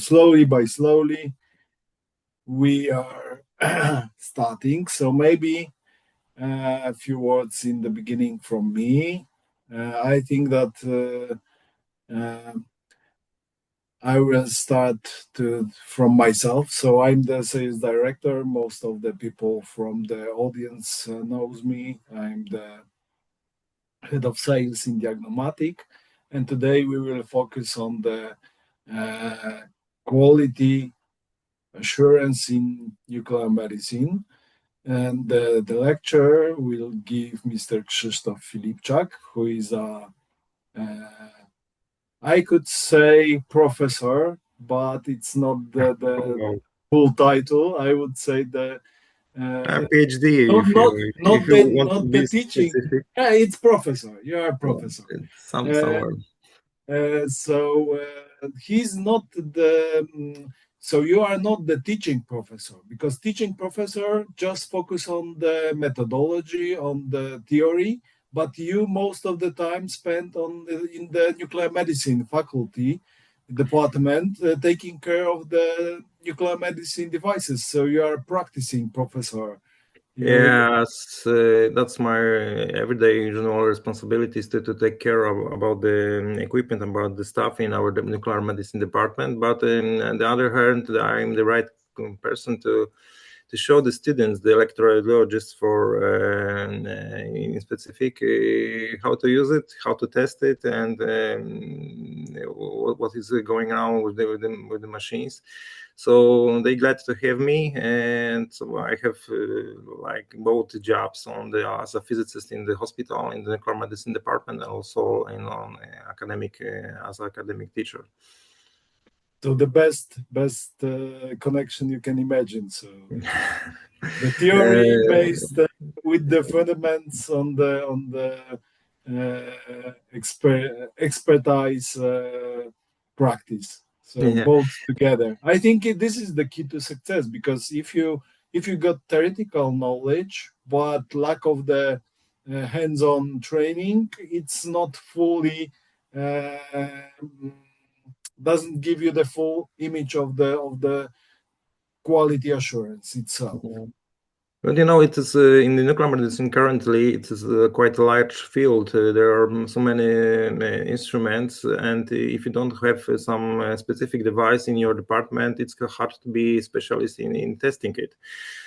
slowly by slowly, we are starting. So maybe a few words in the beginning from me. I think that I will start from myself. So I'm the sales director. Most of the people from the audience knows me. I'm the head of sales in Diagnomatic, and today we will focus on the uh, quality assurance in nuclear medicine. And the lecture will give Mr. Krzysztof Filipczak, who is I could say professor, but it's not the Oh, full title. I would say the a uh, PhD not not if not you the want to not the be teaching. specific. Yeah, it's professor. You are a Yeah, professor. it's Uh, somewhere. He's not the so you are not the teaching professor, because teaching professor just focus on the methodology, on the theory, but you most of the time spend in the nuclear medicine faculty department, taking care of the nuclear medicine devices. So you are a practicing professor. You Yes, that's my everyday responsibilities to take care of about the equipment, about the staff in our nuclear medicine department. But on the other hand, I'm the right person to show the students, the electroradiologists, for in specific how to use it, how to test it, and what is going on with with the machines. So they glad to have me, and so I have like both jobs on the as a physicist in the hospital in the nuclear medicine department, and also in on academic as an academic teacher. so the best connection you can imagine. So the theory based with the fundaments on the expertise practice. So yeah. both together. I think this is the key to success, because if you got theoretical knowledge but lack of the hands-on training, it's not fully uh, doesn't give you the full image of the quality assurance itself. Yeah. But it is in the nuclear medicine currently. It is quite a large field. There are so many instruments, and if you don't have some specific device in your department, it's hard to be specialist in testing it.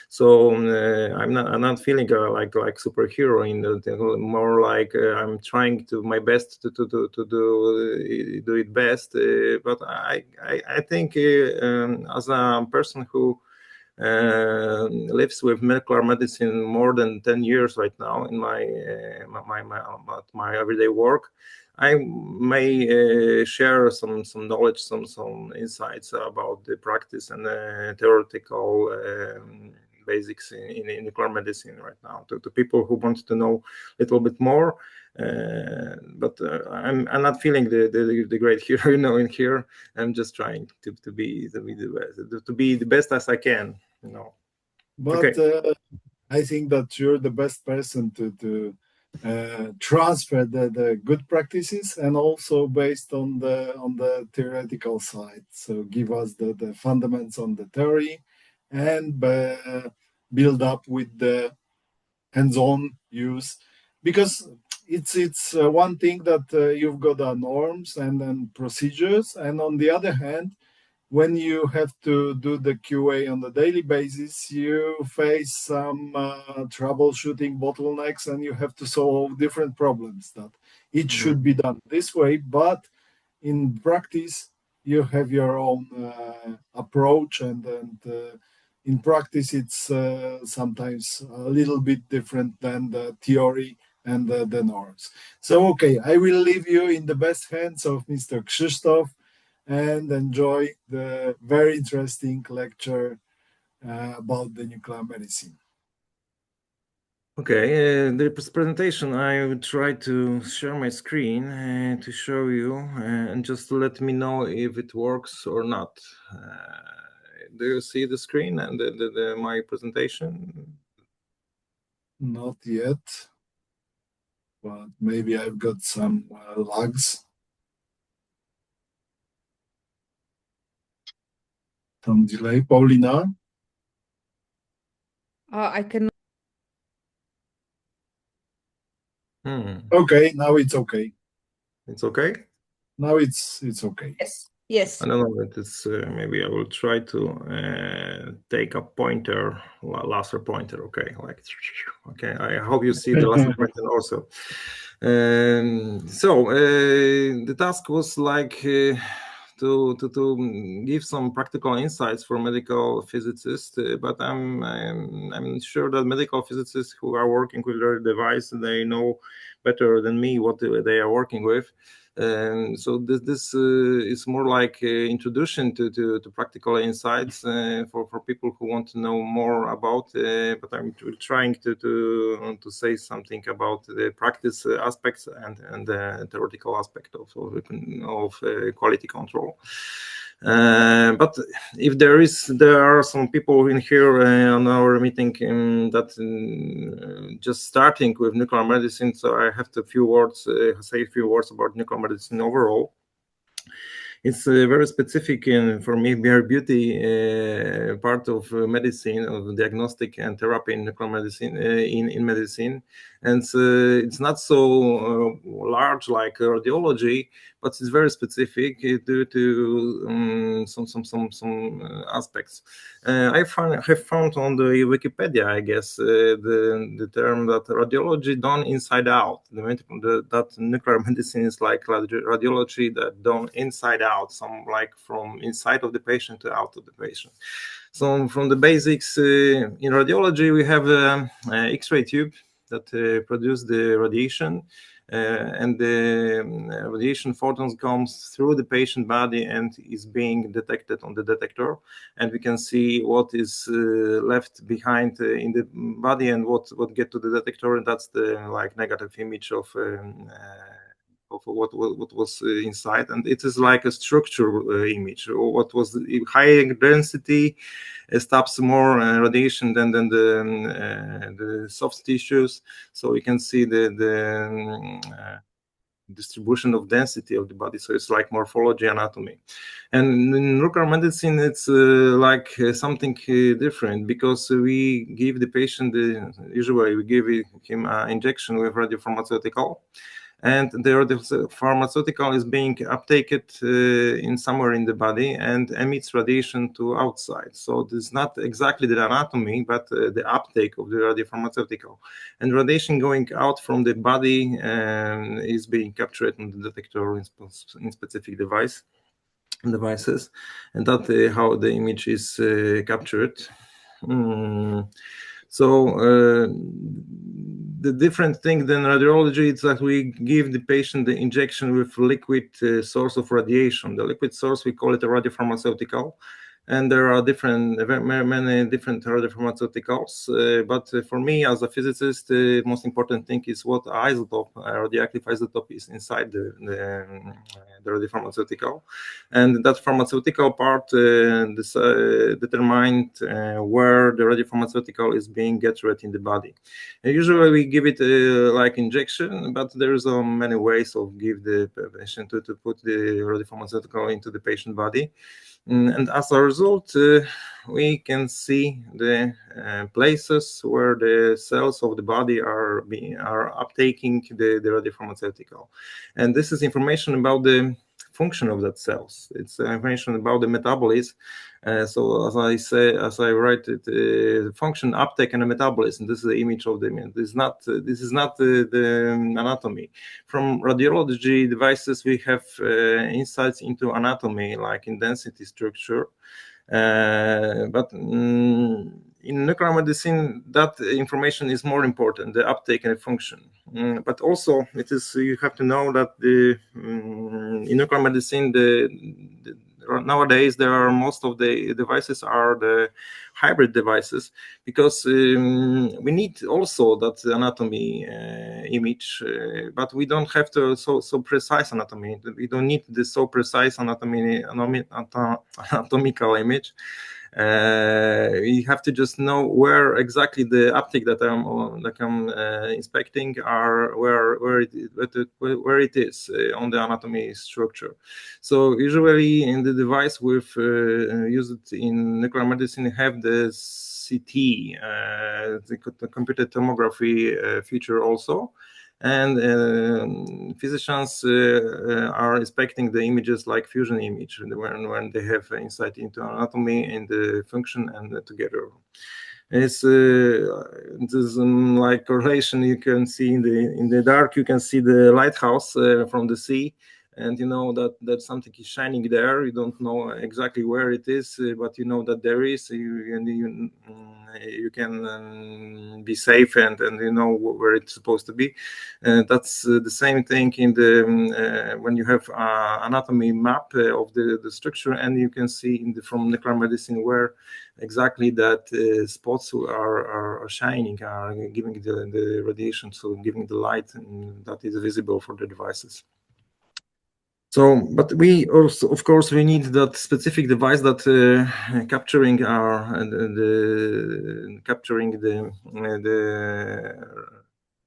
So I'm not feeling like superhero in more like I'm trying to my best to do it best. But I think as a person who lives with molecular medicine more than 10 years right now in my everyday work. I may share some knowledge, some insights about the practice and theoretical basics in nuclear medicine right now to people who want to know a little bit more. But I'm not feeling the great hero, in here. I'm just trying to be the best, to be the best as I can. But Okay. I think that you're the best person to transfer the good practices, and also based on the theoretical side. So give us the fundamentals on the theory, and build up with the hands-on use, because it's one thing that you've got norms and procedures, and on the other hand, when you have to do the QA on the daily basis, you face some troubleshooting bottlenecks, and you have to solve different problems that it should be done this way. But in practice, you have your own approach, and in practice, it's sometimes a little bit different than the theory and the norms. So, okay, I will leave you in the best hands of Mr. Krzysztof, and enjoy the very interesting lecture about the nuclear medicine. Okay, the presentation, I will try to share my screen to show you, and just let me know if it works or not. Do you see the screen and my presentation? Not yet, but maybe I've got some lags. some delay. Paulina? I can. Okay, now it's okay. It's okay? Now it's okay. Yes. Yes. I don't know, it is, maybe I will try to take a pointer, laser pointer, okay, like, okay, I hope you see the laser pointer also. So the task was like to give some practical insights for medical physicists, but I'm sure that medical physicists who are working with their device, they know better than me what they are working with. So this is more like introduction to practical insights for people who want to know more about. But I'm trying to say something about the practice aspects and the theoretical aspect of quality control. But if there are some people in here on our meeting that just starting with nuclear medicine, so I have to say a few words about nuclear medicine overall. It's very specific for me, bare beauty part of medicine, of diagnostic and therapy in nuclear medicine, in medicine, and it's not so large like radiology, but it's very specific due to some aspects. I have found on the Wikipedia, I guess, the term that radiology done inside out. That nuclear medicine is like radiology that done inside out, some like from inside of the patient to out of the patient. So from the basics in radiology, we have an X-ray tube that produce the radiation. And the radiation photons comes through the patient body and is being detected on the detector, and we can see what is left behind in the body and what get to the detector, and that's the like negative image of what was inside, and it is like a structure image. What was higher density stops more radiation than the soft tissues, so we can see the distribution of density of the body. So it's like morphology, anatomy. And in nuclear medicine, it's like something different, because we give the patient usually we give him an injection with radiopharmaceutical, and the pharmaceutical is being uptaken in somewhere in the body and emits radiation to outside. So this is not exactly the anatomy, but the uptake of the radiopharmaceutical. And radiation going out from the body is being captured on the detector in specific devices, and that how the image is captured. So the different thing than radiology is that we give the patient the injection with liquid source of radiation. The liquid source, we call it a radiopharmaceutical, and there are many different radiopharmaceuticals. But for me, as a physicist, the most important thing is what isotope, radioactive isotope, is inside the radiopharmaceutical, and that pharmaceutical part determined where the radiopharmaceutical is being gathered in the body. And usually we give it like injection, but there's many ways of give the patient to put the radiopharmaceutical into the patient body. And as a result, we can see the places where the cells of the body are uptaking the radiopharmaceutical. And this is information about the function of that cells. It's information about the metabolism. So as I write it, function, uptake, and metabolism. This is the image of the image. This is not the anatomy. From radiology devices, we have insights into anatomy, like in density structure. But in nuclear medicine, that information is more important, the uptake and the function. But also, you have to know that in nuclear medicine, nowadays most of the devices are the hybrid devices, because we need also that anatomy image, but we don't have to so precise anatomy. We don't need the so precise anatomical image. You have to just know where exactly the uptake that I'm inspecting are, where it is on the anatomy structure. So usually in the device we've used in nuclear medicine have the CT, the computed tomography feature also. And physicians are inspecting the images like fusion image when they have insight into anatomy and the function and together. It's this like correlation you can see in the dark. You can see the lighthouse from the sea, and you know that something is shining there. You don't know exactly where it is, but you know that there is. You can be safe and you know where it's supposed to be. That's the same thing in the when you have anatomy map of the structure, and you can see from nuclear medicine where exactly that spots are shining, are giving the radiation, so giving the light that is visible for the devices. So, but we also, of course, we need that specific device that capturing the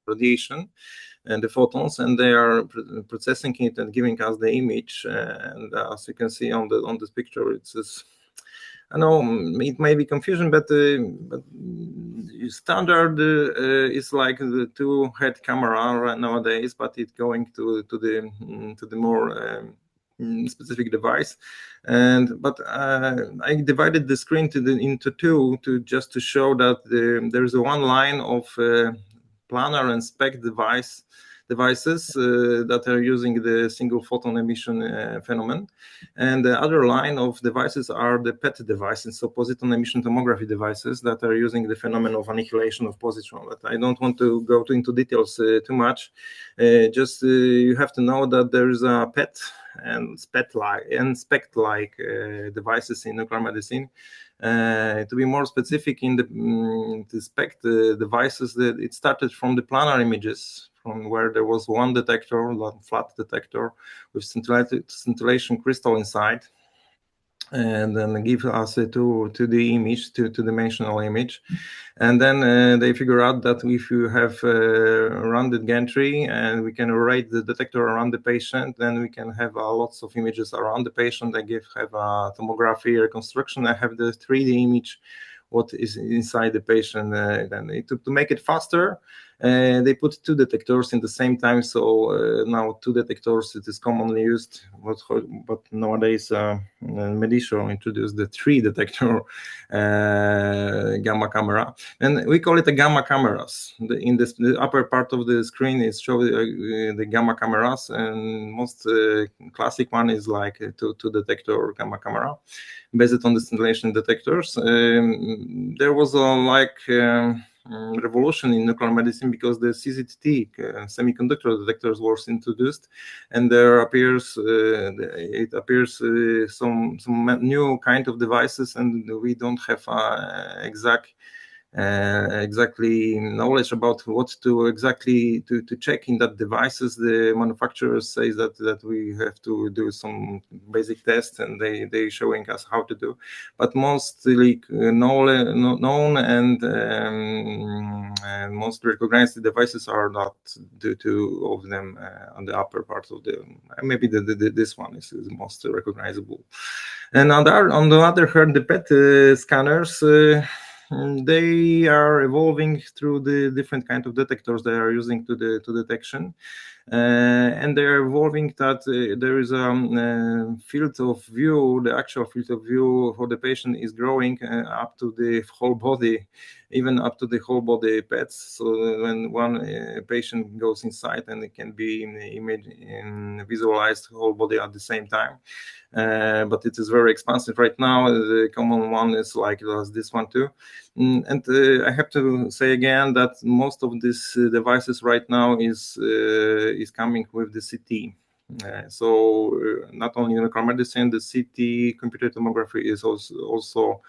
radiation and the photons, and they are processing it and giving us the image. And as you can see on this picture, it's this. I know it may be confusion, but standard is like the two-head camera nowadays, but it's going to the more specific device. But I divided the screen into two just to show that there's one line of planar and spec devices that are using the single photon emission phenomenon. And the other line of devices are the PET devices, so positron emission tomography devices that are using the phenomenon of annihilation of positron. But I don't want to go into details too much. Just you have to know that there is a PET and SPECT-like devices in nuclear medicine. To be more specific, in the SPECT devices, that it started from the planar images, from where there was one detector, flat detector with scintillation crystal inside, and then give us to the image, two-dimensional image. And then they figure out that if you have rounded gantry and we can array the detector around the patient, then we can have lots of images around the patient. I have a tomography reconstruction. I have the 3D image, what is inside the patient. Then to make it faster, they put two detectors in the same time. So now two detectors, it is commonly used, but nowadays Medisho introduced the 3 detector gamma camera, and we call it a gamma cameras. In the upper part of the screen is showing the gamma cameras, and most classic one is like two detector gamma camera based on the scintillation detectors. There was a revolution in nuclear medicine because the CZT semiconductor detectors was introduced, and there appears some new kind of devices, and we don't have exactly knowledge about what to exactly to check in that devices. The manufacturers say that we have to do some basic tests, and they showing us how to do, but mostly known and most recognized devices are not due to of them on the upper part of the maybe this one is the most recognizable. And on the other hand, the PET scanners, they are evolving through the different kind of detectors they are using to detection, and they are evolving that there is a field of view. The actual field of view for the patient is growing up to the whole body, even up to the whole body PETs. So when one patient goes inside, and it can be in the image in visualized whole body at the same time. But it is very expensive right now. The common one is like this one too. And I have to say again that most of these devices right now is coming with the CT. So not only in nuclear medicine, the CT computed tomography is also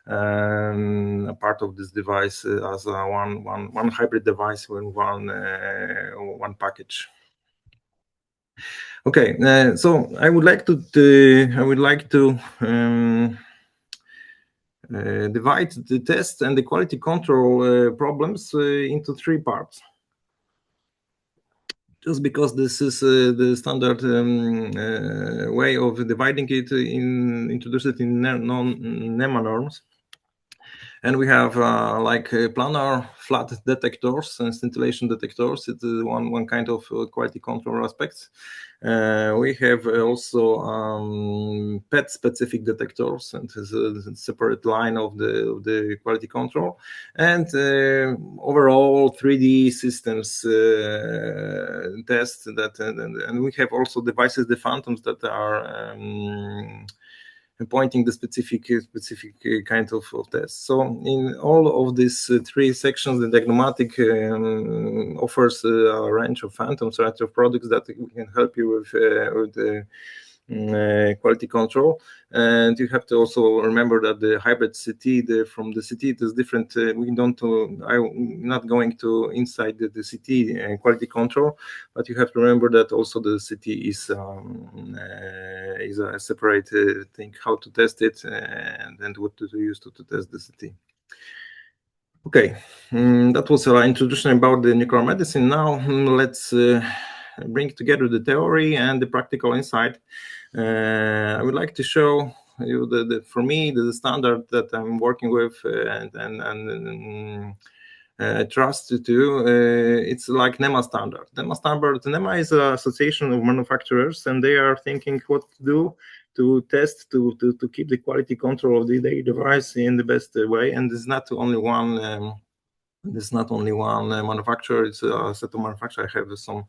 a part of this device as a one hybrid device with one package. Okay, so I would like to divide the test and the quality control problems into 3 parts. Just because this is the standard way of dividing it, introduce it in NEMA norms. And we have like planar flat detectors and scintillation detectors. It's one kind of quality control aspects. We have also PET specific detectors, and there's a separate line of the quality control. And overall 3D systems test that, and we have also devices, the phantoms, that are pointing the specific kind of tests. So in all of these 3 sections, the Diagnomatic offers a range of phantoms, a range of products that can help you with quality control. And you have to also remember that the hybrid CT, from the CT, it is different. I'm not going to inside the CT quality control, but you have to remember that also the CT is a separate thing, how to test it and what to use to test the CT. Okay, that was an introduction about the nuclear medicine. Now let's bring together the theory and the practical insight. I would like to show you for me the standard that I'm working with and trust to. It's like NEMA standard. NEMA is an association of manufacturers, and they are thinking what to do to test, to keep the quality control of the device in the best way. And there's not only one. There's not only one manufacturer. It's a set of manufacturers. I have some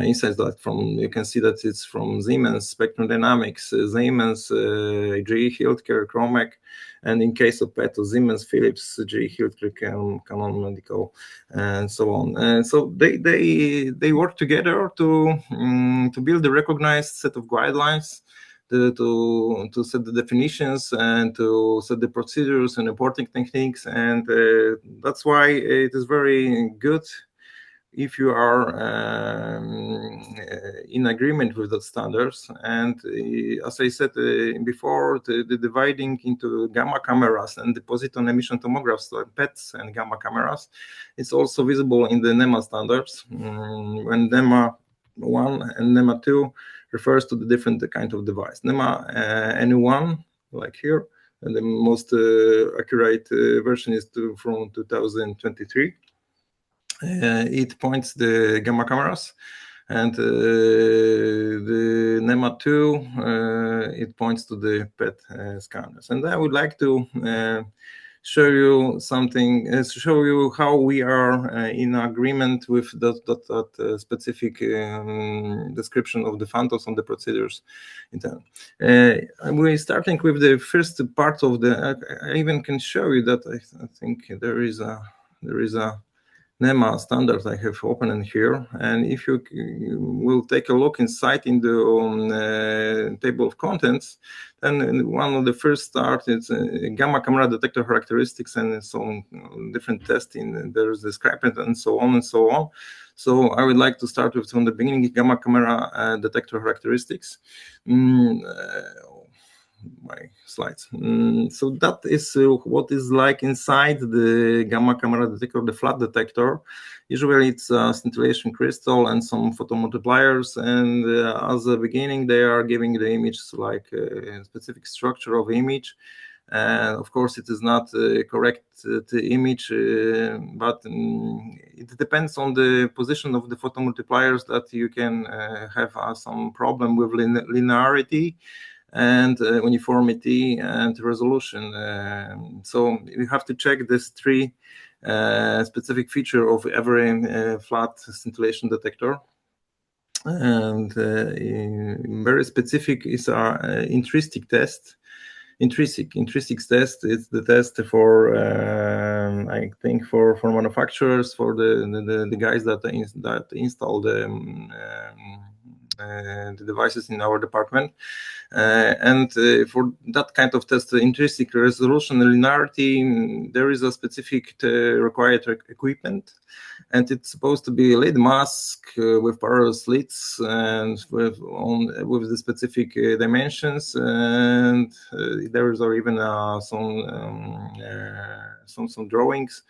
insights that you can see that it's from Siemens, Spectrum Dynamics, Siemens, GE Healthcare, Chromac, and in case of PET, Siemens, Philips, GE Healthcare, Canon Medical, and so on. And so they work together to build a recognized set of guidelines, to set the definitions and to set the procedures and reporting techniques. And that's why it is very good if you are in agreement with the standards. And as I said before, the dividing into gamma cameras and the positron emission tomographs, like PETs and gamma cameras, it's also visible in the NEMA standards. When NEMA 1 and NEMA 2 refers to the different kind of device. NEMA NU1, like here, and the most accurate version is from 2023. It points the gamma cameras, and the NEMA 2 it points to the PET scanners. And I would like to show you something, show you how we are in agreement with that specific description of the phantoms and the procedures in them. We're starting with the first part of the. I even can show you that I think there is a NEMA standard I have opened here, and if you will take a look inside in the table of contents, then one of the first start is gamma camera detector characteristics and some different testing. There's described and so on and so on. So I would like to start with from the beginning gamma camera detector characteristics. My slides. So that is what is like inside the gamma camera detector, the flat detector. Usually it's a scintillation crystal and some photomultipliers, and as a beginning they are giving the image like a specific structure of image. And of course it is not correct image, but it depends on the position of the photomultipliers that you can have some problem with linearity and uniformity and resolution. So you have to check these 3 specific feature of every flat scintillation detector. And very specific is our intrinsic test. Intrinsic test is the test for I think for manufacturers, for the guys that install the devices in our department. And for that kind of test, intrinsic resolution and linearity, there is a specific required equipment. and it's supposed to be a lid mask with parallel slits and with the specific dimensions, and there is even some drawings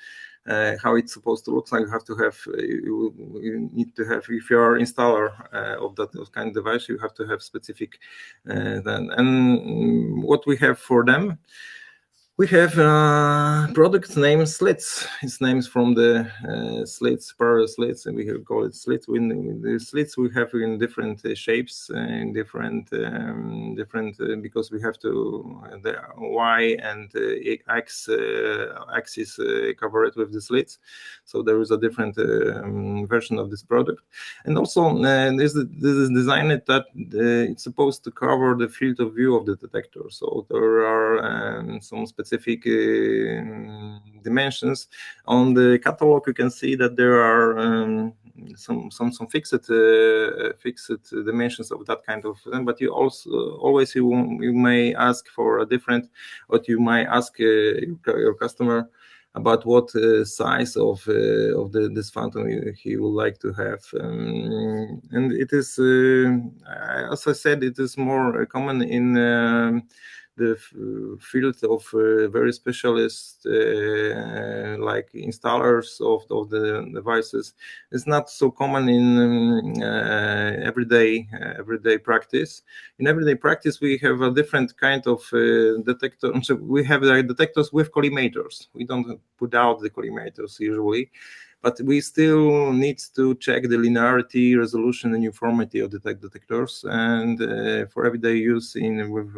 how it's supposed to look like. You have to have you need to have, if you are installer of that kind of device, you have to have specific and what we have for them. We have product name slits. It's names from the slits, parallel slits, and we call it slits. In the slits we have in different shapes, in different because we have to the Y and X axis covered with the slits. So there is a different version of this product, and also this is designed that it's supposed to cover the field of view of the detector. So there are some specific dimensions on the catalog. You can see that there are some fixed dimensions of that kind of thing, but you also always you may ask for a different, what you might ask your customer about what size of this phantom he would like to have, and it is as I said, it is more common in the field of very specialist like installers of the devices. It's not so common in everyday practice. In everyday practice, we have a different kind of detector. So we have the detectors with collimators. We don't put out the collimators usually, but we still need to check the linearity, resolution, and uniformity of the detectors. And for everyday use with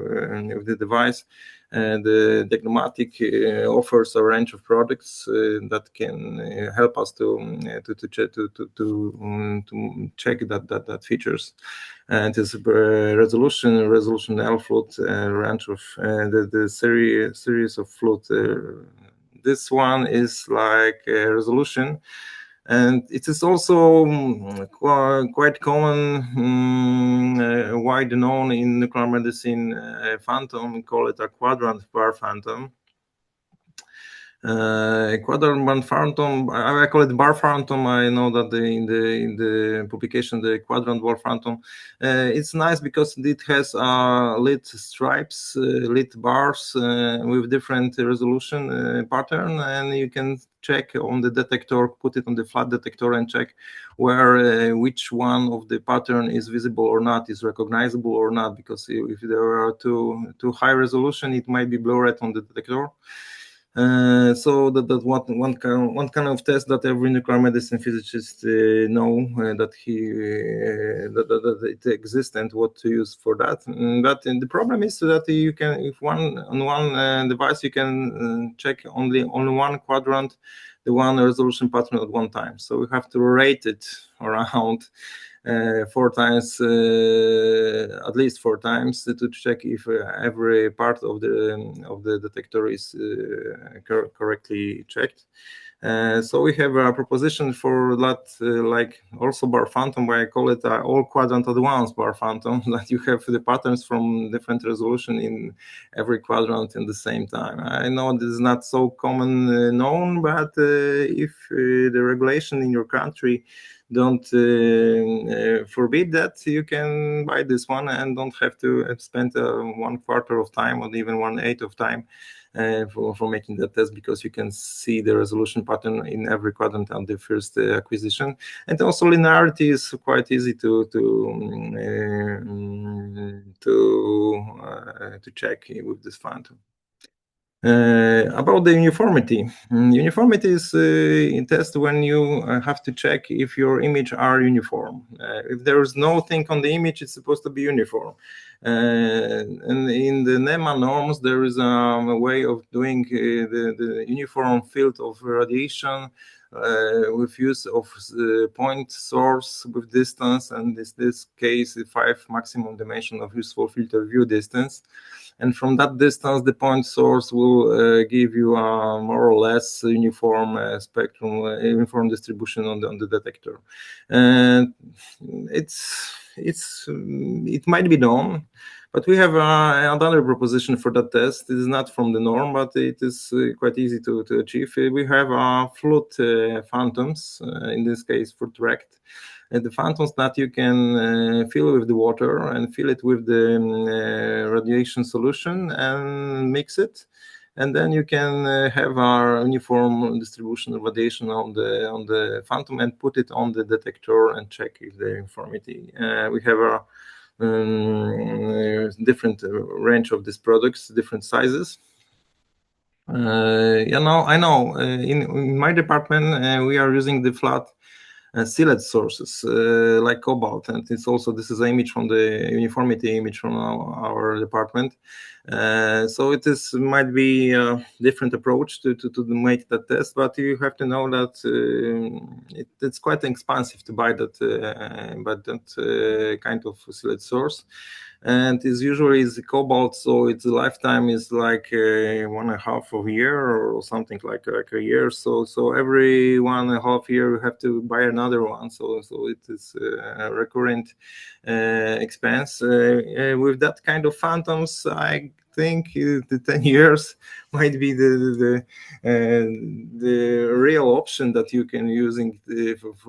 the device, the Diagnomatic offers a range of products that can help us to check that features. And it's resolution L float range of the series of float. This one is like resolution, and it is also quite common, wide known in nuclear medicine phantom. We call it a quadrant bar phantom. Quadrant phantom, I call it bar phantom. I know that in the publication, the quadrant bar phantom, it's nice because it has lit stripes, lit bars with different resolution pattern, and you can check on the detector, put it on the flat detector and check where which one of the pattern is visible or not, is recognizable or not, because if there are too high resolution, it might be blurred on the detector. So that one kind of test that every nuclear medicine physicist know that it exists and what to use for that. But the problem is that you can, if on one device you can check only one quadrant, the one resolution pattern at one time. So we have to rate it around 4 times, at least 4 times, to check if every part of the detector is correctly checked. So we have a proposition for that, like also bar phantom, where I call it all quadrant at once bar phantom, that you have the patterns from different resolution in every quadrant in the same time. I know this is not so common known, but if the regulation in your country don't forbid that, you can buy this one and don't have to spend 1/4 of time or even 1/8 of time for making the test, because you can see the resolution pattern in every quadrant on the first acquisition. And also linearity is quite easy to check with this phantom. About the uniformity. Uniformity is a test when you have to check if your image are uniform. If there is nothing on the image, it's supposed to be uniform. And in the NEMA norms, there is a way of doing the uniform field of radiation with use of point source with distance, and in this case, 5 maximum dimension of useful field of view distance. And from that distance, the point source will give you a more or less uniform spectrum, uniform distribution on the detector. And it might be done, But we have another proposition for that test. It is not from the norm, but it is quite easy to achieve. We have fluid phantoms, in this case for TRACT. The phantoms that you can fill with the water and fill it with the radiation solution and mix it. And then you can have our uniform distribution of radiation on the phantom and put it on the detector and check if the uniformity. We have a different range of these products, different sizes. I know in my department we are using the flat sealed sources like cobalt, and it's also, this is an image from the uniformity image from our department. So it is might be a different approach to make that test, but you have to know that it's quite expensive to buy that kind of sealed source. And it's usually is cobalt, so its lifetime is like 1.5 of a year or something like a year. So every 1.5 year you have to buy another one. So it is a recurrent expense. With that kind of phantoms, I think the 10 years might be the real option that you can using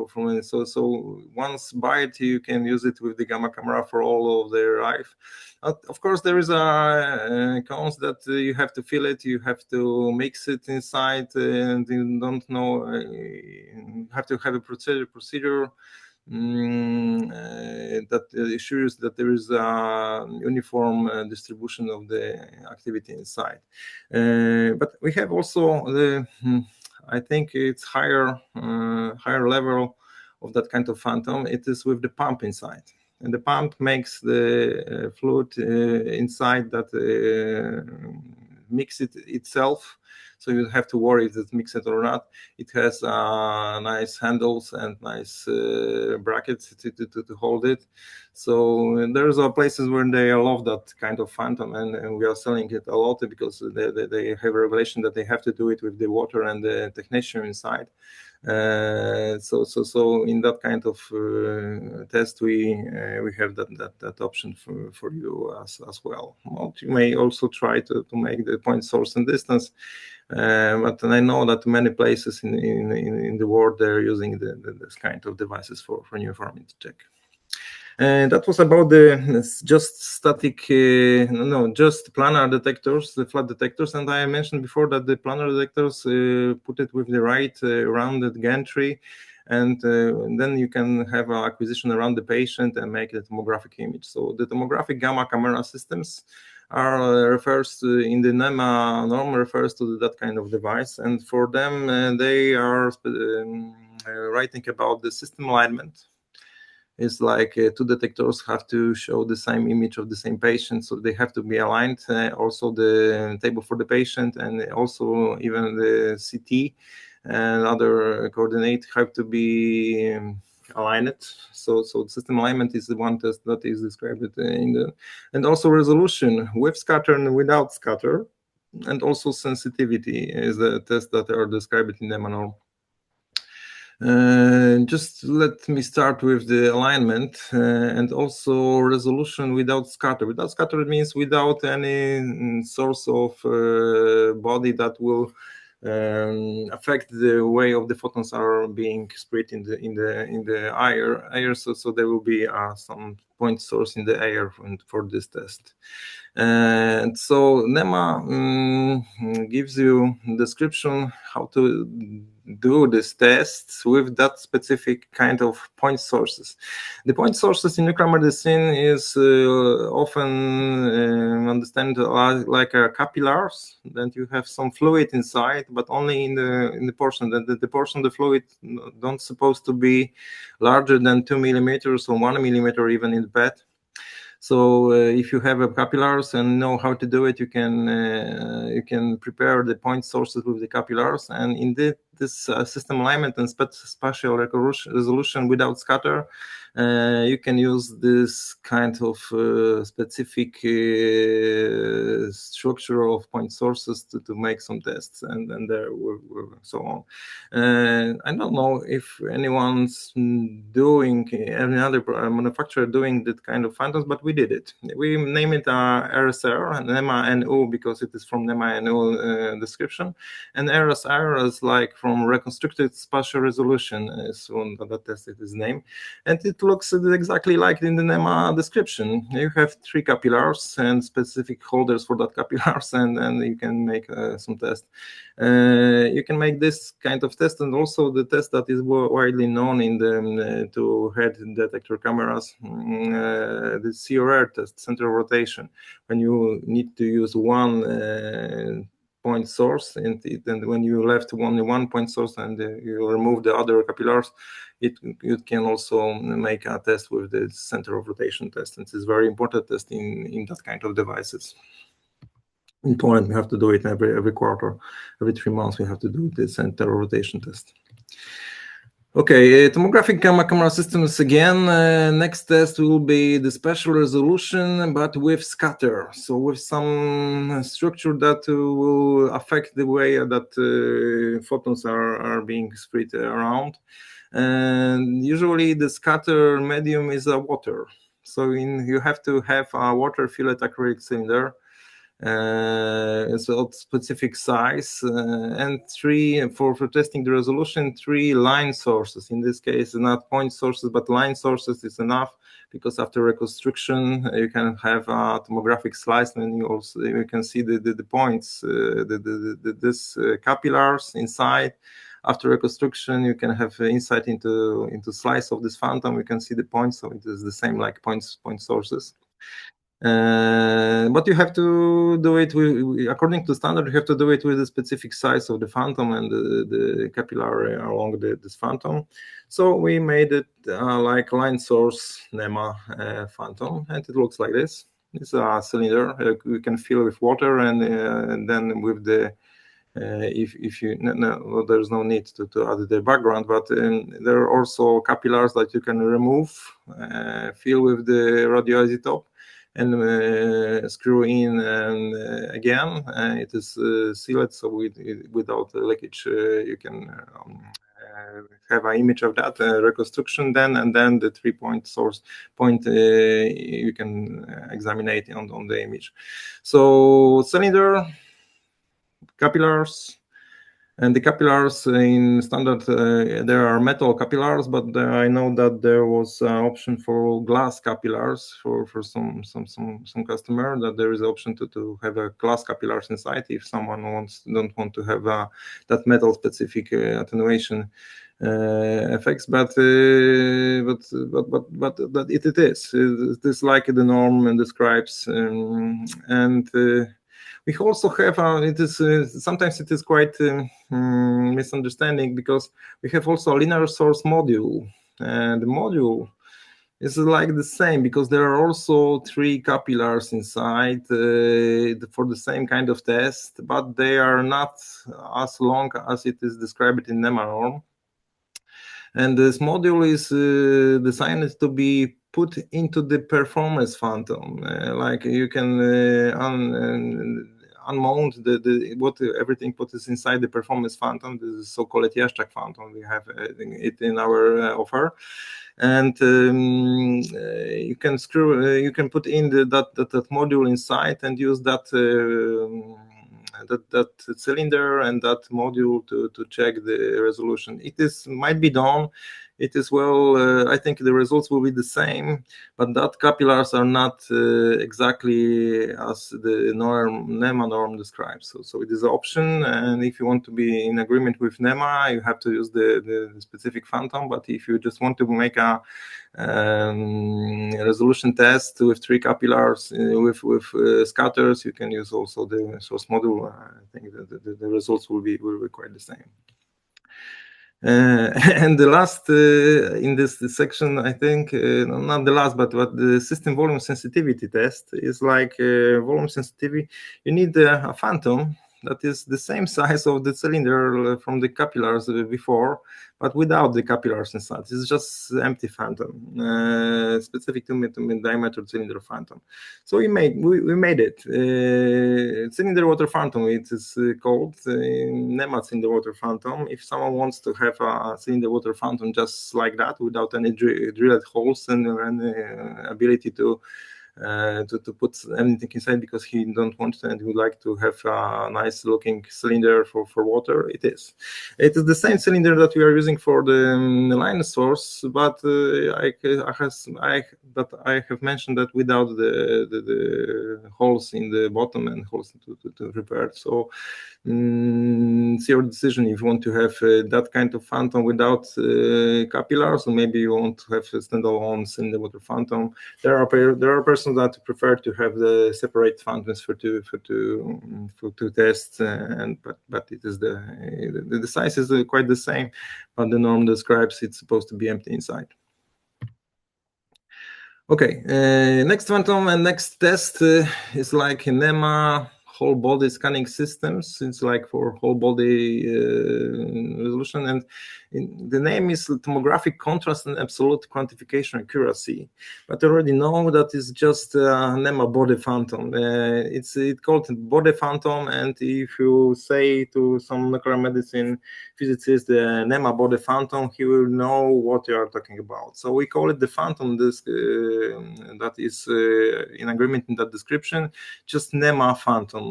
from. So once buy it, you can use it with the gamma camera for all of their life. Of course, there is a cons that you have to fill it, you have to mix it inside, and you don't know, you have to have a procedure that assures that there is a uniform distribution of the activity inside. But we have also the, I think it's higher level of that kind of phantom. It is with the pump inside. And the pump makes the fluid inside that mix it itself. So you have to worry if it's mixed or not. It has nice handles and nice brackets to hold it. So there's places where they love that kind of phantom, and we are selling it a lot because they have a regulation that they have to do it with the water and the technician inside. So in that kind of test, we have that option for you as well. You may also try to make the point source and distance, but I know that many places in the world they're using this kind of devices for uniformity check. And that was about the just static, just planar detectors, the flat detectors. And I mentioned before that the planar detectors put it with the right rounded gantry, and then you can have an acquisition around the patient and make the tomographic image. So the tomographic gamma camera systems are refers to, in the NEMA norm, refers to that kind of device, and for them they are writing about the system alignment. It's like two detectors have to show the same image of the same patient, so they have to be aligned. Also the table for the patient, and also even the CT and other coordinate have to be aligned. So system alignment is the one test that is described in the, and also resolution with scatter and without scatter, and also sensitivity is the test that are described in the manual. Just let me start with the alignment and also resolution without scatter. Without scatter means without any source of body that will affect the way of the photons are being spread in the air. So there will be some point source in the air for this test. And so NEMA gives you description how to do these tests with that specific kind of point sources. The point sources in nuclear medicine is often understood like capillaries, that you have some fluid inside, but only in the portion that the portion of the fluid don't supposed to be larger than 2 millimeters or 1 millimeter even in the bed. So if you have a capillaries and know how to do it, you can prepare the point sources with the capillaries, and in this system alignment and spatial resolution without scatter, you can use this kind of specific structure of point sources to make some tests, and there so on. I don't know if anyone's doing, any other manufacturer doing that kind of phantoms, but we did it. We name it RSR, NEMA NU, because it is from NEMA NU description, and RSR is like from reconstructed spatial resolution, is one that test it is named, and it looks exactly like in the NEMA description. You have 3 capillars and specific holders for that capillars, and you can make some tests. You can make this kind of test, and also the test that is widely known in the to head detector cameras, the CRR test, center of rotation, when you need to use one point source, and when you left only one point source and you remove the other capillars, you can also make a test with the center of rotation test. And it's a very important test in that kind of devices. In Poland, we have to do it every quarter, every 3 months. We have to do the center rotation test. Okay, tomographic camera systems again. Next test will be the spatial resolution, but with scatter. So with some structure that will affect the way that photons are being spread around. And usually the scatter medium is a water. So you have to have a water-filled acrylic cylinder. It's a specific size, and 3 for testing the resolution, 3 line sources. In this case, not point sources, but line sources is enough, because after reconstruction you can have a tomographic slice, and you can see the points, this capillars inside. After reconstruction, you can have insight into slice of this phantom. You can see the points, so it is the same like point sources. But you have to do it according to standard. You have to do it with a specific size of the phantom and the capillary along this phantom. So we made it like line source NEMA phantom, and it looks like this. It's a cylinder we can fill with water, and then with the if you no, there's no need to add the background, but there are also capillars that you can remove, fill with the radioisotope, and screw in, and again it is sealed, so without leakage you can have an image of that reconstruction and then the 3-point source point you can examine it on the image. So cylinder, capillars, and the capillars in standard, there are metal capillars, but I know that there was an option for glass capillars for some customer, that there is an option to have a glass capillars inside if someone don't want to have that metal specific attenuation effects, but that it is like the norm describes, and we also have it is sometimes it is quite misunderstanding, because we have also a linear source module, and the module is like the same, because there are also 3 capillars inside for the same kind of test, but they are not as long as it is described in NEMA norm. And this module is designed to be put into the performance phantom, like you can unmount everything what is inside the performance phantom. This is so-called Jaszczak phantom. We have it in our offer, and you can put in that module inside and use that cylinder and that module to check the resolution. It might be done. It is I think the results will be the same, but that capillars are not exactly as the NEMA norm describes. So it is an option, and if you want to be in agreement with NEMA, you have to use the specific phantom. But if you just want to make a resolution test with 3 capillars with scatters, you can use also the source module. I think that the results will be quite the same. And the last in this section, I think, not the last, but the system volume sensitivity test is like volume sensitivity. You need a phantom that is the same size of the cylinder from the capillars before, but without the capillars inside. It's just empty phantom, specific to diameter cylinder phantom. So we made it. Cylinder water phantom, it is called NEMA cylinder water phantom. If someone wants to have a cylinder water phantom just like that, without any drilled holes and ability to put anything inside because he don't want to and would like to have a nice looking cylinder for water, it is the same cylinder that we are using for the line source, but I have mentioned that without the holes in the bottom and holes to repair. So it's your decision if you want to have that kind of phantom without capillars, or maybe you want to have a standalone cylinder water phantom. There are persons that prefer to have the separate phantoms for two tests, but it is the size is quite the same, but the norm describes it's supposed to be empty inside. Okay, next phantom and next test is like NEMA whole body scanning systems. It's like for whole body resolution, and the name is tomographic contrast and absolute quantification accuracy. But I already know that it's just NEMA body phantom. It's called body phantom, and if you say to some nuclear medicine physicist the NEMA body phantom, he will know what you are talking about. So we call it the phantom disk that is in agreement in that description, just NEMA phantom.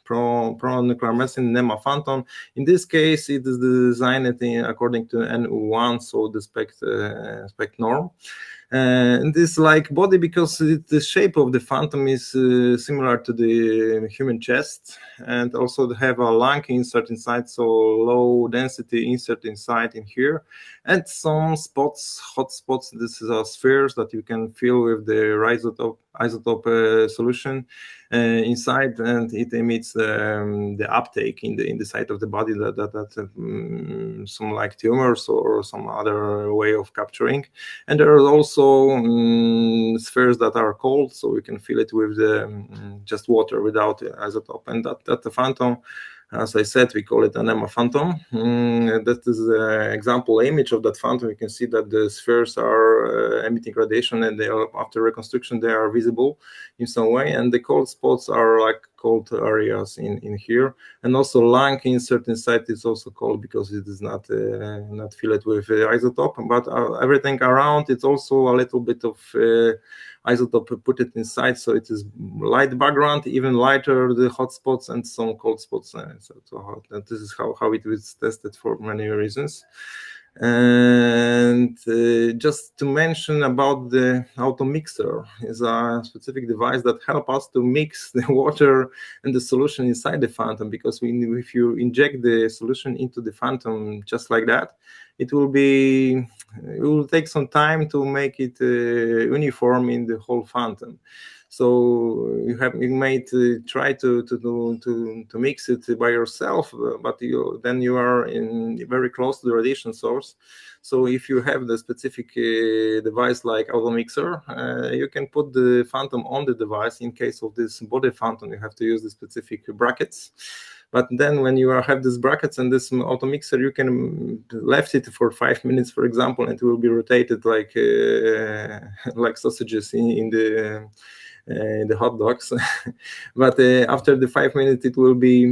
Pro nuclear medicine NEMA phantom. In this case, it is designed according to NU1, so the spec norm. And this like body because the shape of the phantom is similar to the human chest, and also have a lung insert inside, so low density insert inside in here, and some spots, hot spots. This is spheres that you can fill with the isotope solution inside, and it emits the uptake in the side of the body that some like tumors or some other way of capturing. And there are also spheres that are cold, so we can fill it with just water without isotope. And that the phantom, as I said, we call it an NEMA phantom. That is the example image of that phantom. You can see that the spheres are emitting radiation, and they are, after reconstruction, they are visible in some way. And the cold spots are like cold areas in here. And also lung insert inside is also cold because it is not filled with isotope. But everything around, it's also a little bit of isotope put it inside, so it is light background, even lighter the hot spots and some cold spots. So this is how it was tested for many reasons. And just to mention about the auto mixer, is a specific device that helps us to mix the water and the solution inside the phantom, because if you inject the solution into the phantom just like that, it will take some time to make it uniform in the whole phantom. So you might try to mix it by yourself, but then you are very close to the radiation source. So if you have the specific device like auto mixer, you can put the phantom on the device. In case of this body phantom, you have to use the specific brackets. But then when you have these brackets and this auto mixer, you can left it for 5 minutes, for example, and it will be rotated like sausages in the hot dogs. But after the 5 minutes, it will be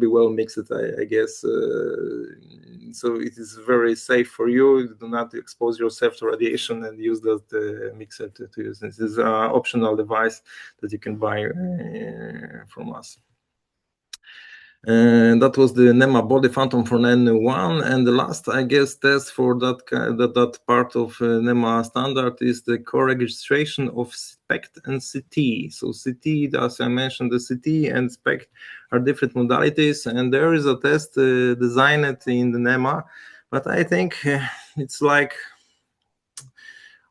well mixed, I guess. So it is very safe for you. You do not expose yourself to radiation and use that mixer to use. This is an optional device that you can buy from us. And that was the NEMA body phantom for N1. And the last, I guess, test for that part of NEMA standard is the co-registration of SPECT and CT. So CT, as I mentioned, the CT and SPECT are different modalities, and there is a test designed in the NEMA, but I think it's like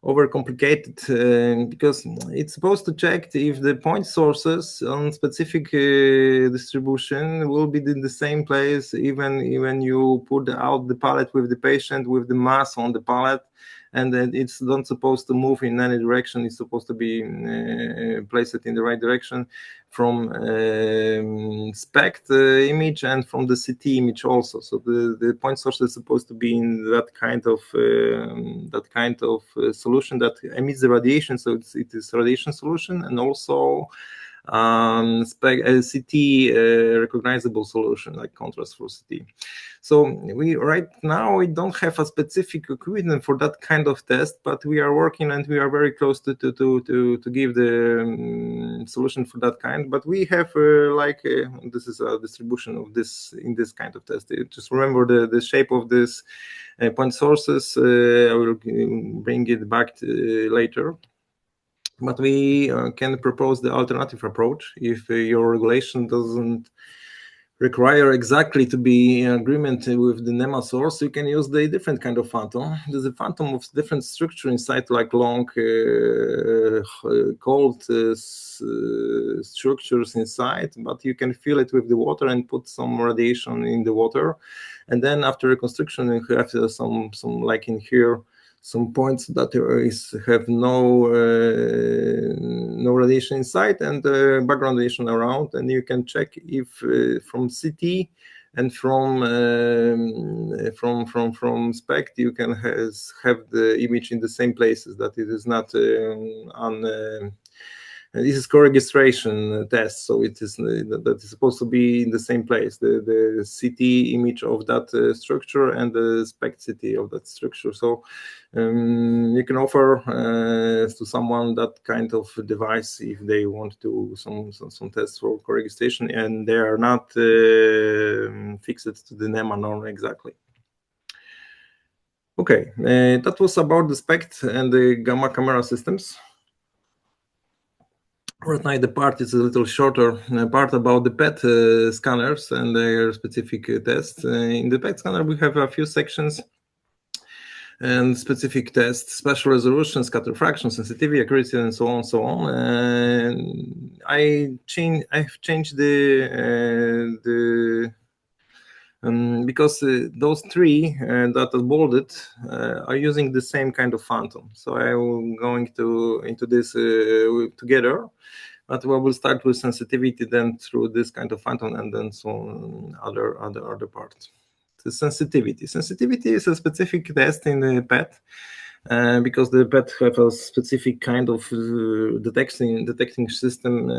overcomplicated because it's supposed to check if the point sources on specific distribution will be in the same place even when you put out the pallet with the patient with the mass on the pallet, and then it's not supposed to move in any direction. It's supposed to be placed in the right direction from SPECT image and from the CT image also. So the point source is supposed to be in that kind of solution that emits the radiation. So it is radiation solution, and also CT recognizable solution, like contrast for CT. So we right now we don't have a specific equipment for that kind of test, but we are working and we are very close to give the solution for that kind. But we have this is a distribution of this in this kind of test. Just remember the shape of this point sources. I will bring it back later. But we can propose the alternative approach. If your regulation doesn't require exactly to be in agreement with the NEMA source, you can use the different kind of phantom. There's a phantom of different structure inside, like long cold structures inside, but you can fill it with the water and put some radiation in the water. And then after reconstruction, you have some like in here, some points that have no radiation inside and background radiation around, and you can check if from CT and from SPECT you can have the image in the same places, that it is not this is co-registration test, so it is that is supposed to be in the same place, the CT image of that structure and the SPECT CT of that structure. So you can offer to someone that kind of device if they want to some tests for co-registration and they are not fixed to the NEMA norm exactly. Okay, that was about the SPECT and the gamma camera systems. Right now, the part is a little shorter part about the PET scanners and their specific tests. In the PET scanner, we have a few sections and specific tests, special resolution, scatter fraction, sensitivity, accuracy, and so on, so on. And I've changed the because those three that are bolded are using the same kind of phantom. So I'm going into this together. But we will start with sensitivity, then through this kind of phantom, and then some other parts. The sensitivity is a specific test in the PET because the PET have a specific kind of detecting system.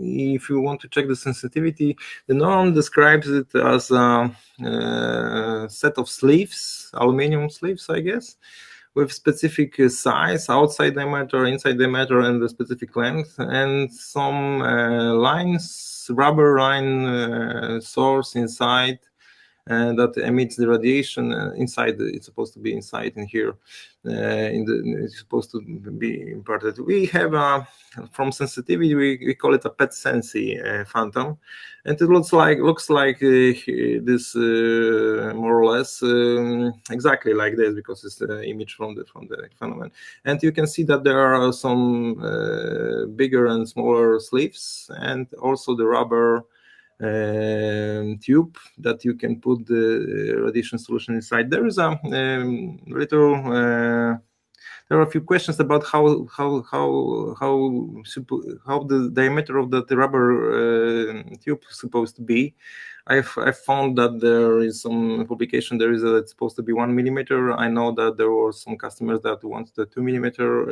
If you want to check the sensitivity, the norm describes it as a set of sleeves, aluminum sleeves, I guess, with specific size, outside diameter, inside diameter, and the specific length, and some lines, rubber line source inside that emits the radiation inside. It's supposed to be inside in here. It's supposed to be imparted. We have from sensitivity we call it a PET sensi phantom, and it looks like this more or less exactly like this, because it's the image from the phenomenon. And you can see that there are some bigger and smaller sleeves, and also the rubber tube that you can put the radiation solution inside. There is a little. There are a few questions about how the diameter of the rubber tube is supposed to be. I found that there is some publication. There is it's supposed to be 1 millimeter. I know that there were some customers that want the 2 millimeter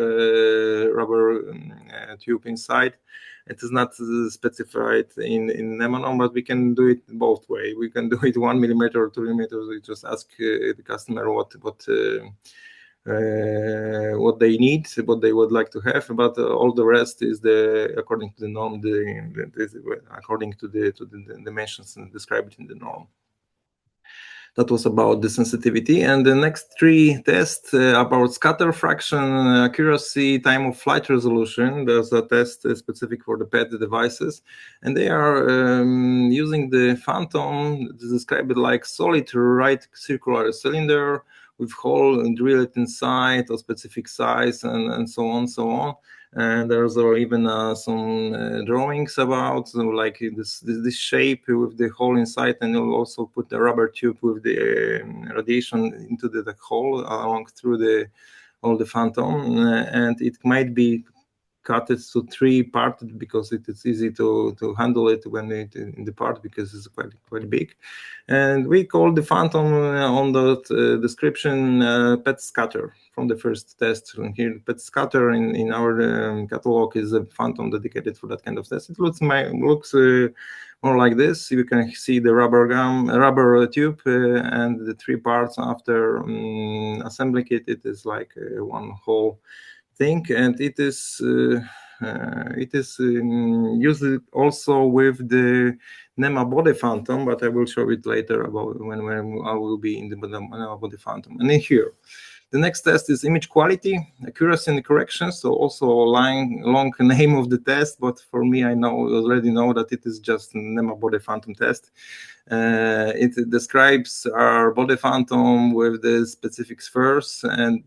rubber tube inside. It is not specified in NEMA norm, but we can do it both way. We can do it 1 millimeter or 2 millimeters. We just ask the customer what they need, what they would like to have, but all the rest is according to the norm, according to the dimensions described in the norm. That was about the sensitivity. And the next three tests about scatter fraction, accuracy, time of flight resolution. There's a test specific for the PET devices, and they are using the phantom to describe it like solid right circular cylinder with hole and drilled inside of specific size and so on. And there's even some drawings about like this shape with the hole inside, and you'll also put the rubber tube with the radiation into the hole along through all the phantom, and it might be cut it to three parts because it is easy to handle it when it in the part, because it's quite big. And we call the phantom on the description PET scatter from the first test. And here PET scatter in our catalog is a phantom dedicated for that kind of test. It looks more like this. You can see the rubber tube and the three parts. After assembling it, it is like one whole thing, and it is used also with the NEMA body phantom, but I will show it later about when I will be in the NEMA body phantom. And in here, the next test is image quality, accuracy and correction. So also a long name of the test, but for me, I already know that it is just NEMA body phantom test. It describes our body phantom with the specific spheres, and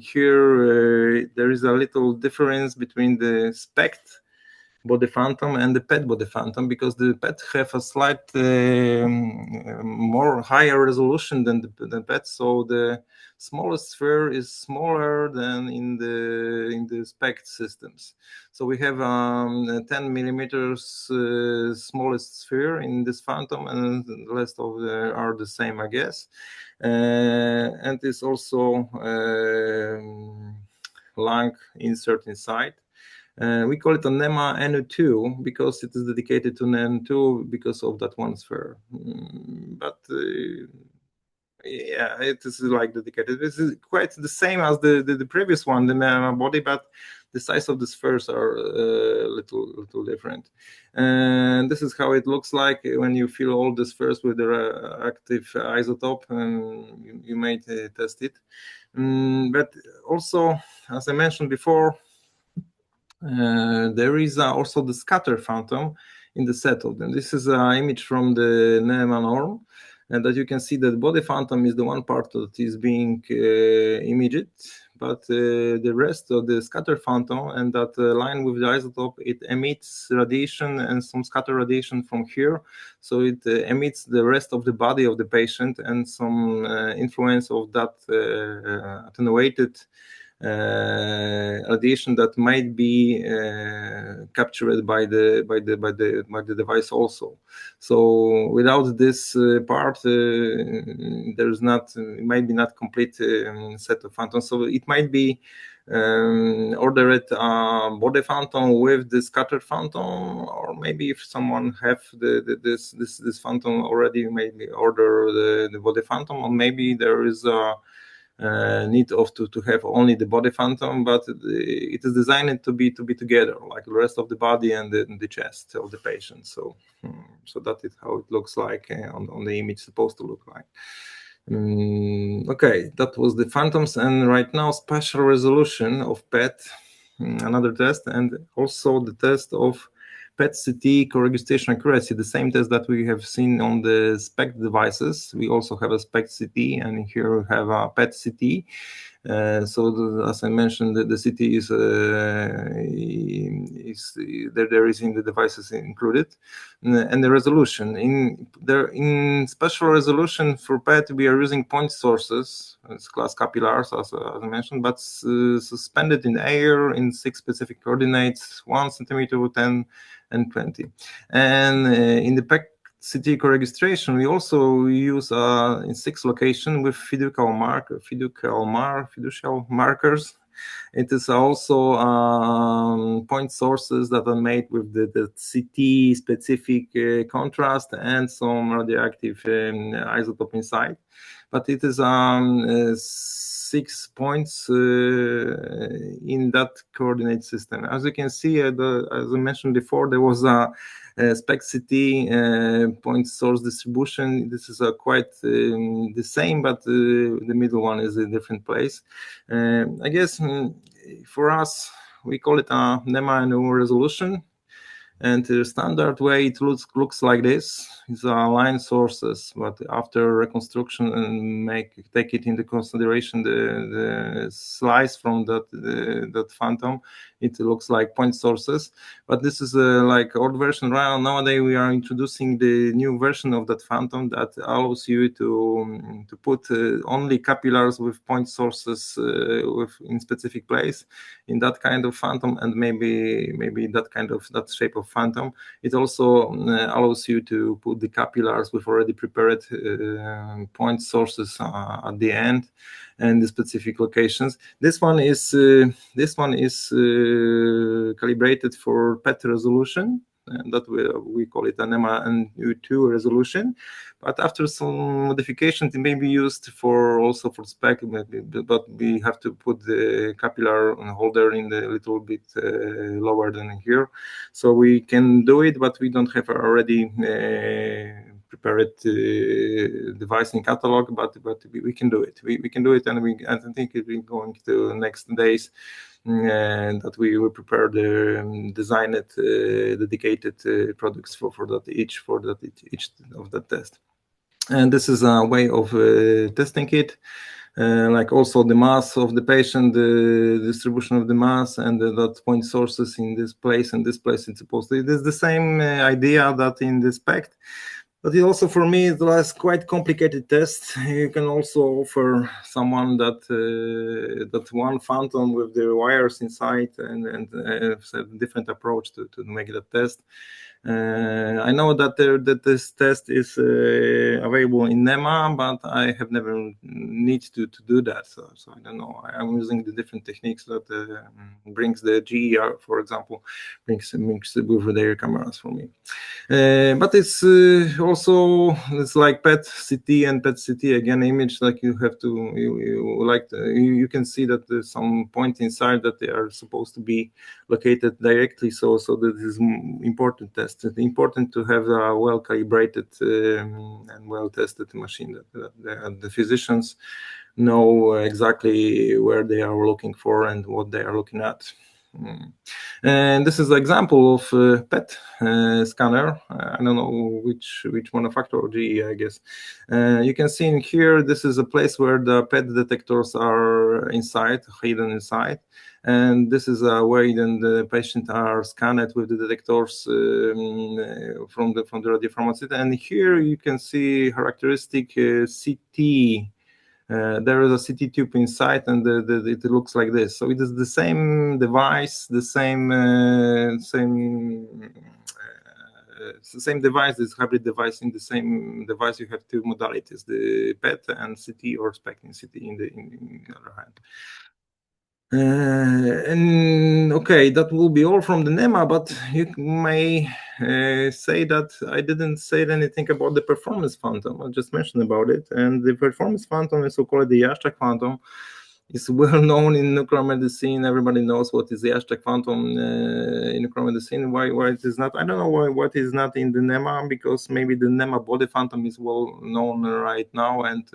here there is a little difference between the SPECT body phantom and the PET body phantom, because the PET have a slight more higher resolution than the PET, so the smallest sphere is smaller than in the SPECT systems. So we have 10 millimeters smallest sphere in this phantom, and the rest of are the same, I guess. And it's also lung insert inside. We call it a NEMA NO2 because it is dedicated to NEM2 because of that one sphere. But yeah, it is like dedicated. This is quite the same as the previous one, the NEMA body, but the size of the spheres are a little different. And this is how it looks like when you fill all the spheres with the active isotope, and you may test it. But also, as I mentioned before, there is also the scatter phantom in the set of them. This is an image from the NEMA norm, and that you can see that body phantom is the one part that is being imaged, but the rest of the scatter phantom and that line with the isotope, it emits radiation and some scatter radiation from here, so it emits the rest of the body of the patient, and some influence of that attenuated radiation that might be captured by the device also. So without this part, there's not, it might be not complete set of phantoms. So it might be ordered body phantom with the scattered phantom, or maybe if someone have this phantom already, maybe order the body phantom, or maybe there is a need of to have only the body phantom, but it is designed to be together, like the rest of the body and the chest of the patient. So that is how it looks like on the image supposed to look like. Okay, that was the phantoms, and right now spatial resolution of PET, another test, and also the test of PET-CT co-registration accuracy, the same test that we have seen on the SPECT devices. We also have a SPECT-CT, and here we have a PET-CT. As I mentioned, the CT is there is in the devices included, and the resolution in special resolution for PET we are using point sources, it's class capillars as I mentioned, but suspended in air in 6 specific coordinates, 1 centimeter, 10, and 20, and in the PET-CT co-registration, we also use in 6 locations with fiducial markers. It is also point sources that are made with the CT specific contrast and some radioactive isotope inside. But it is 6 points in that coordinate system. As you can see, as I mentioned before, there was a SPECT-CT point source distribution. This is quite the same, but the middle one is a different place. I guess for us, we call it a NEMA resolution. And the standard way it looks like this. It's line sources, but after reconstruction and take it into consideration the slice from that phantom, it looks like point sources. But this is like old version. Right nowadays we are introducing the new version of that phantom that allows you to put only capillars with point sources in specific place in that kind of phantom, and maybe that shape of phantom. It also allows you to put the capillars with already prepared point sources at the end and the specific locations. This one is calibrated for PET resolution, and that we call it an MN2 resolution. But after some modifications, it may be used also for spec, but we have to put the capillar holder in the little bit lower than here. So we can do it, but we don't have already prepared device in catalog, but we can do it. We can do it, and I think we're going to next days that we will prepare the designed dedicated products for that each of the test. And this is a way of testing it. Like also the mass of the patient, the distribution of the mass, and that point sources in this place and this place. It's supposed to. It is the same idea that in the SPECT, but it also for me it was quite complicated test. You can also offer someone that that one phantom with the wires inside and a different approach to make that test. I know that this test is available in NEMA, but I have never need to do that. So I don't know. I'm using the different techniques that brings the GER, for example, brings with their cameras for me. But it's also it's like PET CT and PET CT again image. Like you have to you can see that there's some point inside that they are supposed to be located directly. So that is important test. It's important to have a well calibrated and well tested machine that the physicians know exactly where they are looking for and what they are looking at. And this is an example of PET scanner. I don't know which manufacturer, GE, I guess. You can see in here, this is a place where the PET detectors are inside, hidden inside. And this is a way then the patient are scanned with the detectors from the radiopharmacy. And here you can see characteristic CT. There is a CT tube inside, and it looks like this. So it is the same device, the same device, this hybrid device. In the same device, you have two modalities: the PET and CT, or SPECT in CT in the other hand. And okay, that will be all from the NEMA, but you may say that I didn't say anything about the performance phantom. I just mentioned about it. And the performance phantom is so-called the Diagnostic phantom. It's well known in nuclear medicine. Everybody knows what is the Diagnostic phantom in nuclear medicine. Why it is not? I don't know why what is not in the NEMA, because maybe the NEMA body phantom is well known right now and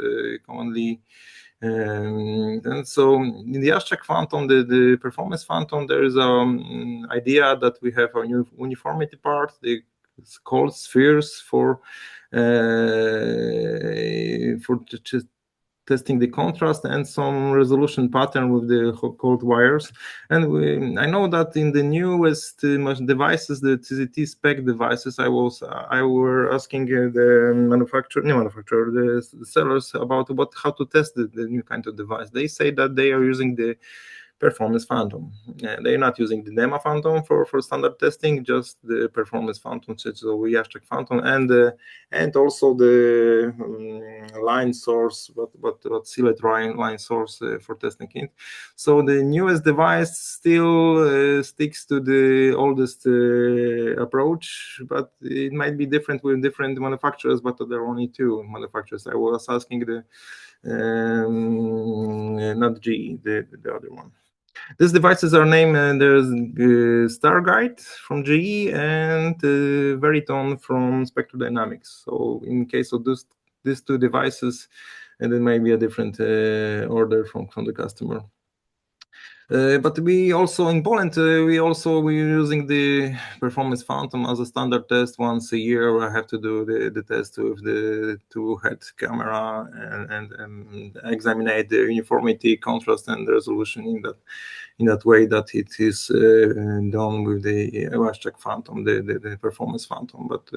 commonly. And so in the Diagnostic phantom, the performance phantom, there is an idea that we have a uniformity part. It's called spheres for testing the contrast, and some resolution pattern with the cold wires. And I know that in the newest devices, the TZT spec devices, I were asking the sellers about how to test the new kind of device. They say that they are using the performance phantom. They're not using the NEMA phantom for standard testing, just the performance phantom, such as the Diagnostic phantom, and also the line source, what sealed line source for testing it. So the newest device still sticks to the oldest approach, but it might be different with different manufacturers, but there are only two manufacturers. I was asking the not GE, the other one. These devices are named, there's Stargate from GE and Veriton from Spectrodynamics. So in case of these two devices, and then maybe a different order from the customer. But we also in Poland we're using the performance phantom as a standard test once a year. I have to do the test with the two-head camera and examine the uniformity, contrast, and resolution in that way that it is done with the Elastic Phantom, the performance phantom. But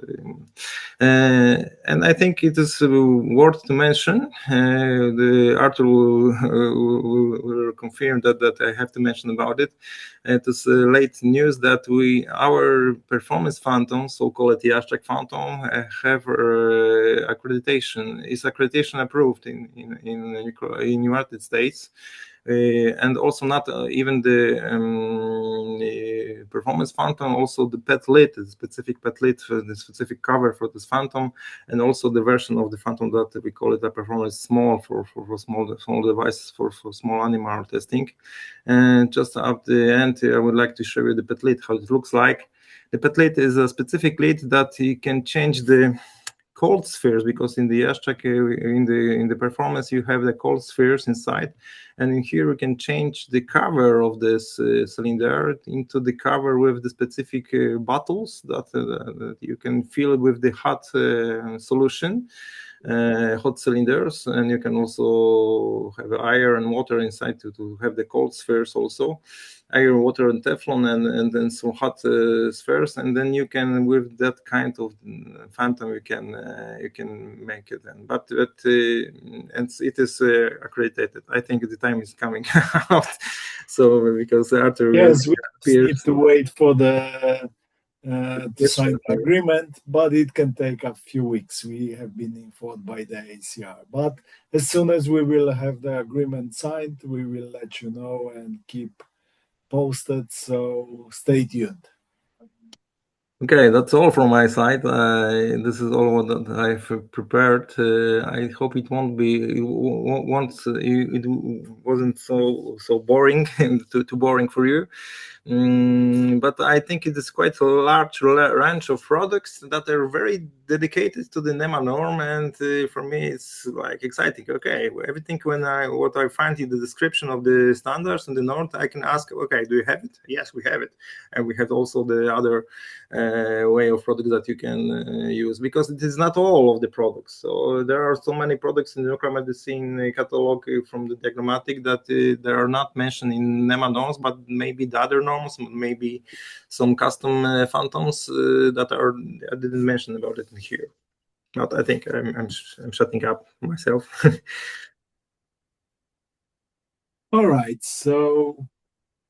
and I think it is worth to mention. The Arthur will confirm that I have to mention about it. It is late news that our performance phantom, so-called Elastic Phantom, have accreditation approved in United States. And also not even the performance phantom, also the pet lid, the specific pet lid for the specific cover for this phantom, and also the version of the phantom that we call it a performance small for small devices for small animal testing. And just at the end, I would like to show you the pet lid, how it looks like. The pet lid is a specific lid that you can change the cold spheres, because in the Ashtrack in the performance you have the cold spheres inside, and in here we can change the cover of this cylinder into the cover with the specific bottles that you can fill with the hot solution, hot cylinders, and you can also have air and water inside to have the cold spheres also. Air, water, and Teflon, and then some hot spheres, and then you can, with that kind of phantom, you can make it. But and it is accredited. I think the time is coming out. So because Arthur Yes, we appears, need to wait for the to sign the agreement, but it can take a few weeks. We have been informed by the ACR. But as soon as we will have the agreement signed, we will let you know and keep posted. So stay tuned. Okay, that's all from my side. This is all that I've prepared. I hope it won't be it wasn't so boring and too boring for you. But I think it is quite a large range of products that are very dedicated to the NEMA norm, and for me it's like exciting. Okay, everything what I find in the description of the standards and the norm, I can ask, okay, do you have it? Yes, we have it, and we have also the other way of products that you can use, because it is not all of the products. So there are so many products in the nuclear medicine catalog from the Diagnomatic that they are not mentioned in NEMA norms, but maybe the other norms, maybe some custom phantoms that I didn't mention about it in here. But I think I'm shutting up myself. All right. So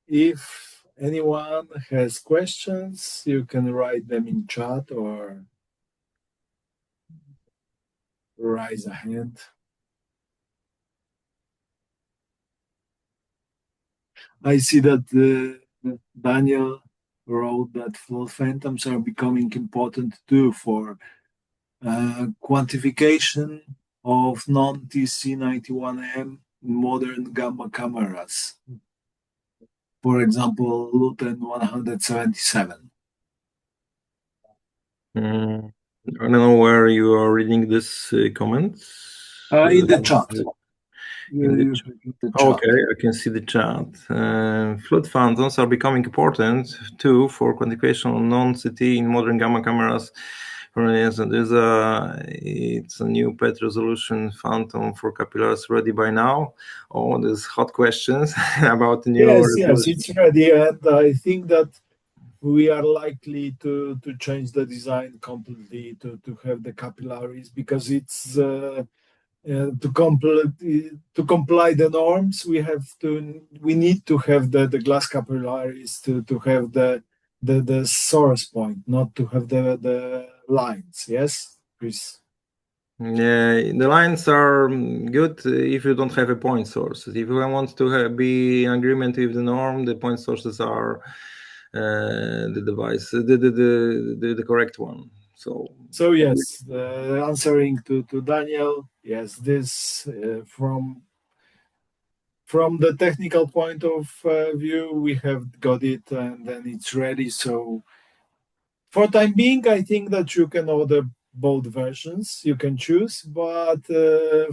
if anyone has questions, you can write them in chat or raise a hand. I see that Daniel wrote that float phantoms are becoming important too for quantification of non-TC91M modern gamma cameras. For example, Luton 177. I don't know where you are reading this comments. In the chat. In the chat. Okay, I can see the chat. Flood phantoms are becoming important too for quantification of non-CT in modern gamma cameras. For instance, it's a new PET resolution phantom for capillaries ready by now. Oh, there's hot questions about the new. Yes, it's ready, and I think that we are likely to change the design completely to have the capillaries, because it's to comply the norms, we need to have the glass capillaries to have the source point, not to have the lines. Yes, Chris. Yeah, the lines are good if you don't have a point source. If you want to be in agreement with the norm, the point sources are the device, the correct one. So yes, answering to Daniel, yes, this from the technical point of view, we have got it, and then it's ready. So for time being, I think that you can order both versions. You can choose, but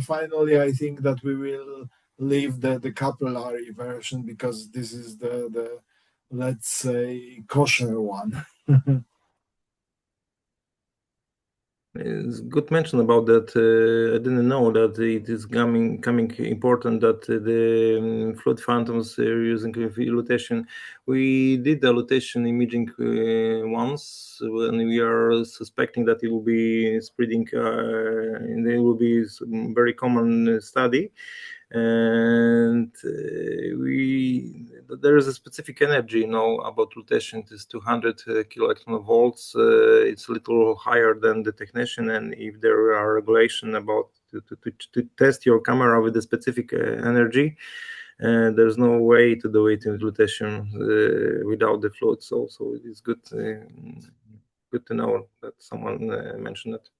finally, I think that we will leave the capillary version because this is the let's say kosher one. It's good mention about that. I didn't know that it is coming important that the fluid phantoms are using lutetium. We did the lutetium imaging once when we are suspecting that it will be spreading, and it will be very common study. And there is a specific energy, about lutetium. It is 200 kiloelectron volts. It's a little higher than the technician, and if there are regulation about to test your camera with a specific energy, there's no way to do it in lutetium without the fluid. So it is good to know that someone mentioned it.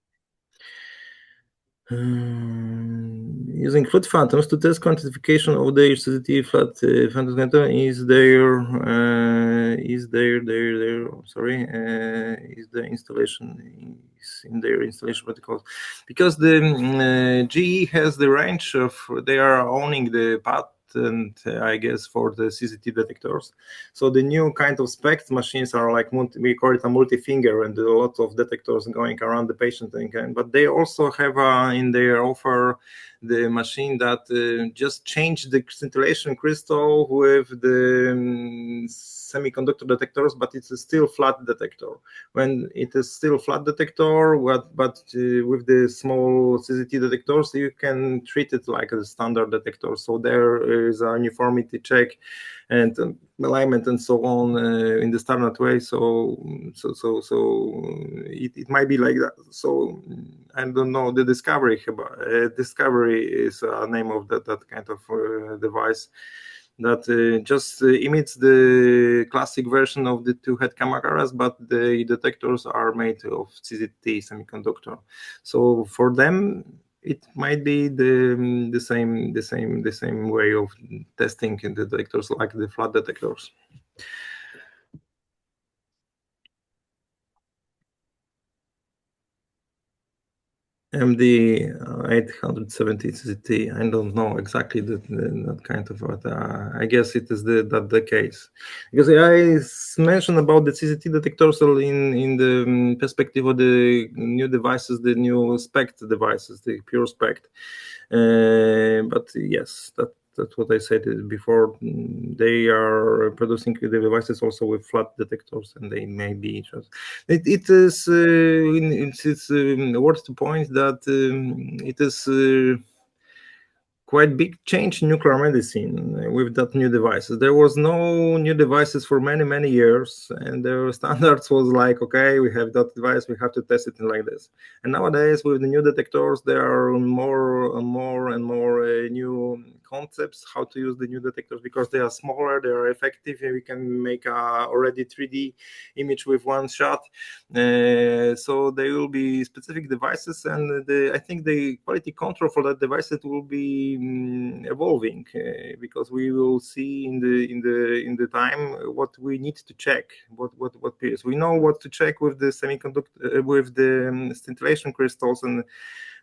Using fluid phantoms to test quantification of the HCT flat phantom center is the installation is in their installation protocols, because the GE has the range of, they are owning the path, and I guess for the CCT detectors. So the new kind of SPECT machines are like we call it a multi-finger, and a lot of detectors going around the patient. But they also have in their offer the machine that just change the scintillation crystal with the semiconductor detectors, but it's a still flat detector. When it is still flat detector, but with the small CCT detectors, you can treat it like a standard detector. So there is a uniformity check and alignment and so on in the standard way. So it might be like that. So I don't know, the discovery is a name of that kind of device that just emits the classic version of the two-head cameras, but the detectors are made of CZT semiconductor. So for them, it might be the same way of testing the detectors like the flat detectors. MD 870 CCT. I don't know exactly that kind of, but I guess it is the case, because I mentioned about the CCT detectors in the perspective of the new devices, the new SPECT devices, the pure SPECT. But yes, that's what I said before. They are producing the devices also with flat detectors, and they may be interesting. It is worth to point that it is quite big change in nuclear medicine with that new devices. There was no new devices for many years, and the standards was like, okay, we have that device, we have to test it like this. And nowadays with the new detectors, there are more and more new concepts how to use the new detectors, because they are smaller, they are effective, and we can make a already 3D image with one shot. So there will be specific devices, and I think the quality control for that device will be evolving, because we will see in the time what we need to check, what periods. We know what to check with the semiconductor, with the scintillation crystals and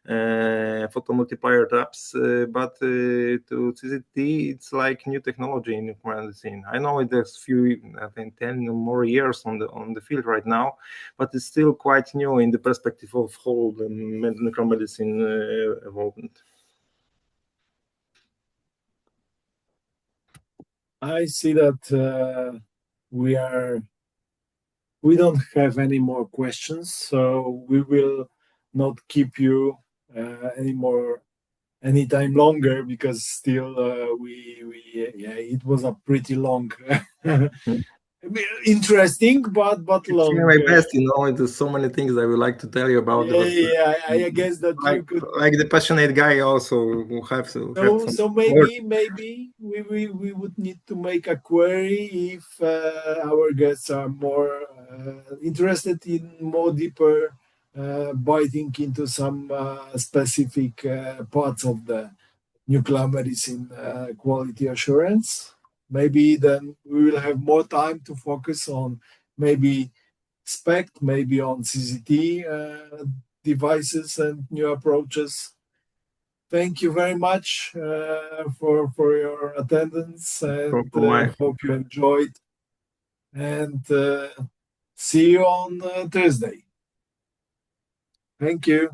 photomultiplier traps, but to CCT, it's like new technology in nuclear medicine. I know there's I think 10 more years on the field right now, but it's still quite new in the perspective of whole the nuclear medicine evolvement. I see that we don't have any more questions, so we will not keep you any time longer, because still it was a pretty long interesting but It's long. my best, there's so many things I would like to tell you about, but I guess that like you could. like the passionate guy also will have to have some So more. maybe we would need to make a query if our guests are more interested in more deeper biting into some specific parts of the nuclear medicine quality assurance. Maybe then we will have more time to focus on maybe SPECT, maybe on CCT devices and new approaches. thank you very much for your attendance, and hope you enjoyed. And see you on Thursday. Thank you.